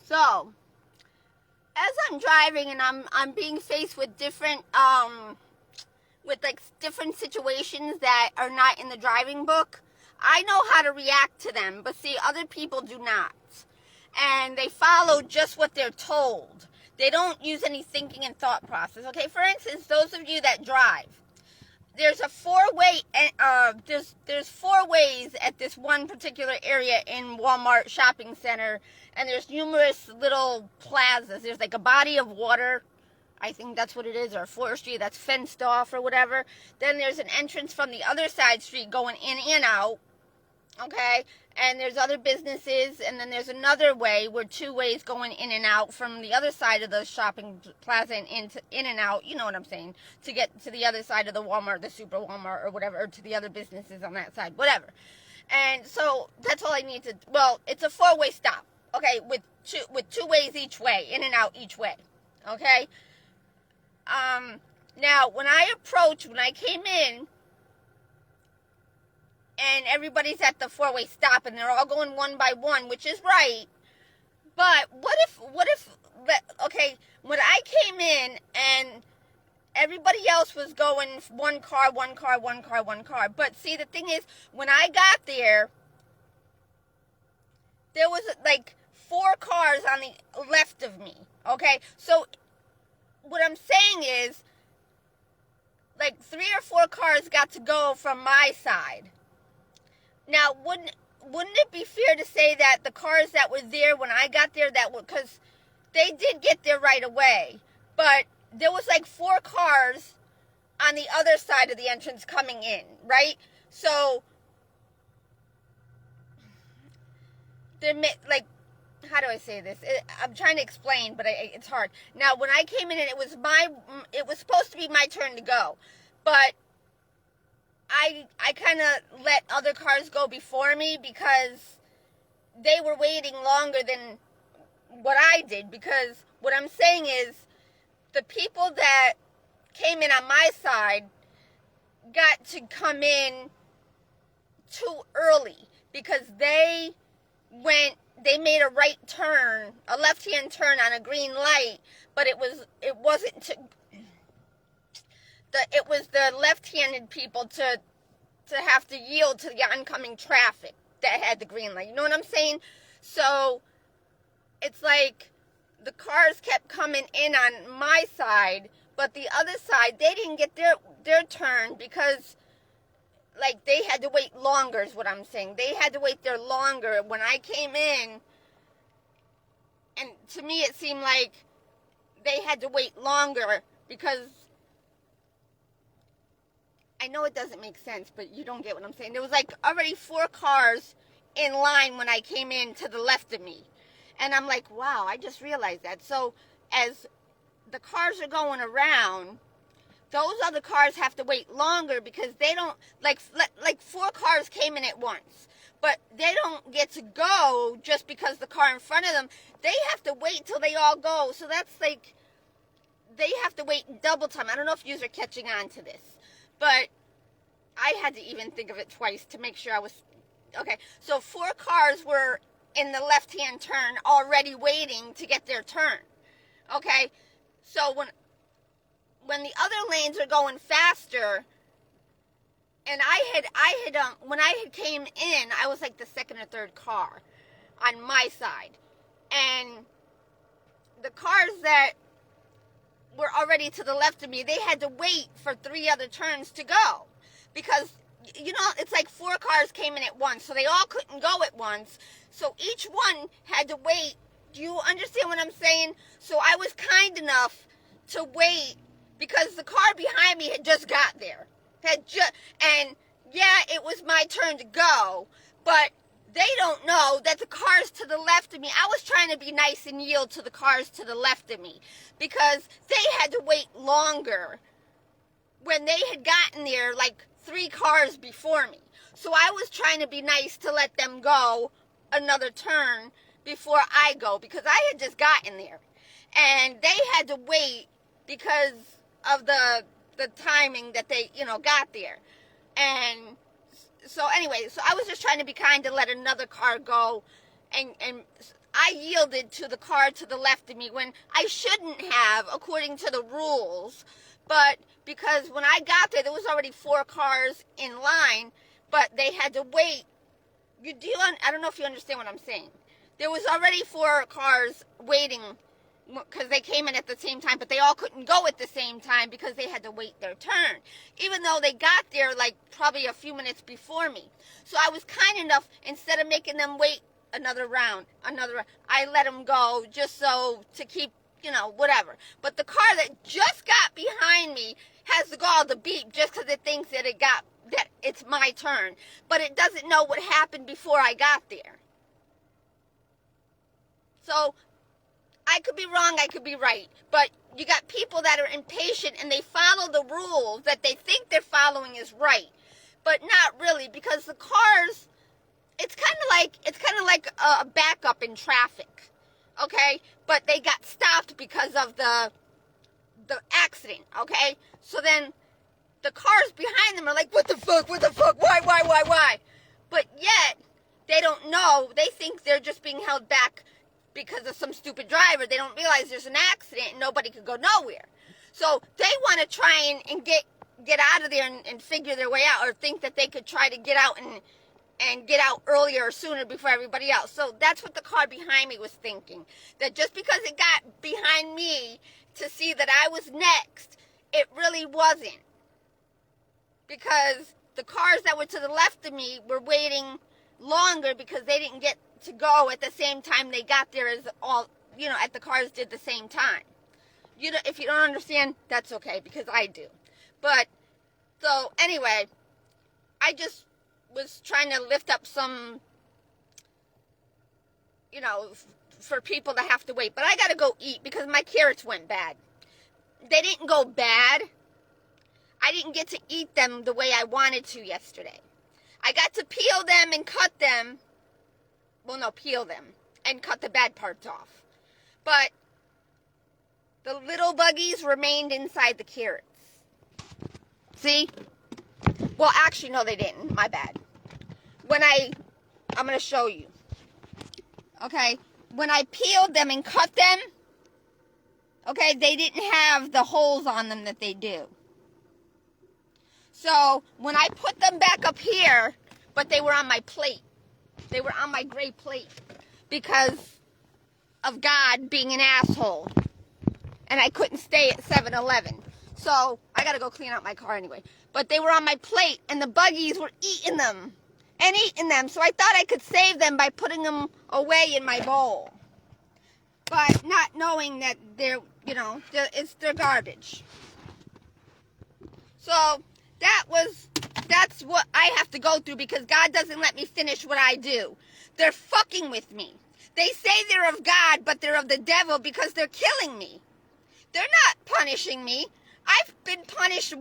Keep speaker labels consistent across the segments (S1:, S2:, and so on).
S1: So, as I'm driving and I'm being faced with different different situations that are not in the driving book, I know how to react to them, but see, other people do not. And they follow just what they're told. They don't use any thinking and thought process. Okay, for instance, those of you that drive, there's a four-way there's four ways at this one particular area in Walmart shopping center, and there's numerous little plazas. There's like a body of water, I think that's what it is, or a forestry that's fenced off or whatever. Then there's an entrance from the other side street going in and out. Okay, and there's other businesses, and then there's another way where two ways going in and out from the other side of the shopping plaza and in and out, you know what I'm saying, to get to the other side of the Walmart, the Super Walmart or whatever, or to the other businesses on that side, whatever. And so that's all I need to, well, it's a four-way stop, okay, with two ways each way, in and out each way, okay. Now when I came in, and everybody's at the four-way stop, and they're all going one by one, which is right. But what if, okay, when I came in and everybody else was going one car, but see, the thing is, when I got there was like four cars on the left of me, okay? So what I'm saying is, like, 3 or 4 cars got to go from my side. Now, wouldn't it be fair to say that the cars that were there when I got there, because they did get there right away, but there was like 4 cars on the other side of the entrance coming in, right? So, there, like, how do I say this? I'm trying to explain, but it's hard. Now, when I came in, and it was supposed to be my turn to go, but I kind of let other cars go before me because they were waiting longer than what I did. Because what I'm saying is, the people that came in on my side got to come in too early because they made a right turn, a left-hand turn on a green light, but it was the left-handed people to have to yield to the oncoming traffic that had the green light. You know what I'm saying? So it's like the cars kept coming in on my side, but the other side, they didn't get their turn because, like, they had to wait longer is what I'm saying. They had to wait there longer. When I came in, and to me it seemed like they had to wait longer because, I know it doesn't make sense, but you don't get what I'm saying. There was like already 4 cars in line when I came in to the left of me. And I'm like, wow, I just realized that. So as the cars are going around, those other cars have to wait longer because they don't, like 4 cars came in at once. But they don't get to go just because the car in front of them. They have to wait till they all go. So that's like, they have to wait double time. I don't know if you are catching on to this. But I had to even think of it twice to make sure I was, okay. So 4 cars were in the left-hand turn already waiting to get their turn. Okay. So when the other lanes are going faster, and when I had came in, I was like the second or third car on my side. And the cars that were already to the left of me, they had to wait for 3 other turns to go. Because, you know, it's like 4 cars came in at once, so they all couldn't go at once. So each one had to wait. Do you understand what I'm saying? So I was kind enough to wait because the car behind me had just got there. And yeah, it was my turn to go, but they don't know that the cars to the left of me, I was trying to be nice and yield to the cars to the left of me because they had to wait longer when they had gotten there like 3 cars before me. So I was trying to be nice to let them go another turn before I go because I had just gotten there. And they had to wait because of the timing that they, got there. And so anyway, so I was just trying to be kind to let another car go, and I yielded to the car to the left of me when I shouldn't have, according to the rules. But because when I got there was already 4 cars in line, but they had to wait. I don't know if you understand what I'm saying. There was already 4 cars waiting because they came in at the same time, but they all couldn't go at the same time because they had to wait their turn, even though they got there like probably a few minutes before me. So I was kind enough, instead of making them wait another round, I let them go just so to keep, whatever. But the car that just got behind me has to go to beep just because it thinks that it's my turn, but it doesn't know what happened before I got there. So I could be wrong, I could be right, but you got people that are impatient and they follow the rules that they think they're following is right, but not really, because the cars, it's kind of like a backup in traffic, okay? But they got stopped because of the accident, okay? So then the cars behind them are like, what the fuck, why? But yet, they don't know, they think they're just being held back because of some stupid driver. They don't realize there's an accident and nobody could go nowhere. So they want to try and get out of there and figure their way out, or think that they could try to get out and get out earlier or sooner before everybody else. So that's what the car behind me was thinking. That just because it got behind me to see that I was next, it really wasn't. Because the cars that were to the left of me were waiting longer because they didn't get to go at the same time they got there as all, at the cars did the same time. If you don't understand, that's okay, because I do. But, so, anyway, I just was trying to lift up some, for people that have to wait. But I gotta go eat because my carrots went bad. They didn't go bad. I didn't get to eat them the way I wanted to yesterday. I got to peel them and cut them. Well, no, peel them and cut the bad parts off. But the little buggies remained inside the carrots. See? Well, actually, no, they didn't. My bad. I'm going to show you. Okay? When I peeled them and cut them, okay, they didn't have the holes on them that they do. So, when I put them back up here, but they were on my plate. They were on my gray plate because of God being an asshole. And I couldn't stay at 7-Eleven. So, I gotta go clean out my car anyway. But they were on my plate and the buggies were eating them. So I thought I could save them by putting them away in my bowl. But not knowing that they're garbage. So, that's what I have to go through because God doesn't let me finish what I do. They're fucking with me. They say they're of God, but they're of the devil because they're killing me. They're not punishing me. I've been punished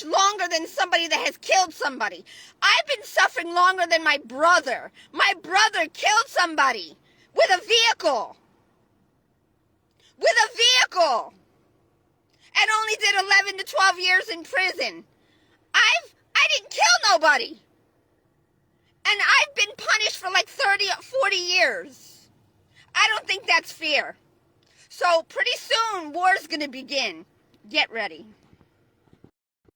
S1: longer than somebody that has killed somebody. I've been suffering longer than my brother. My brother killed somebody with a vehicle. And only did 11 to 12 years in prison. I didn't kill nobody. And I've been punished for like 30 or 40 years. I don't think that's fair. So pretty soon, war's going to begin. Get ready.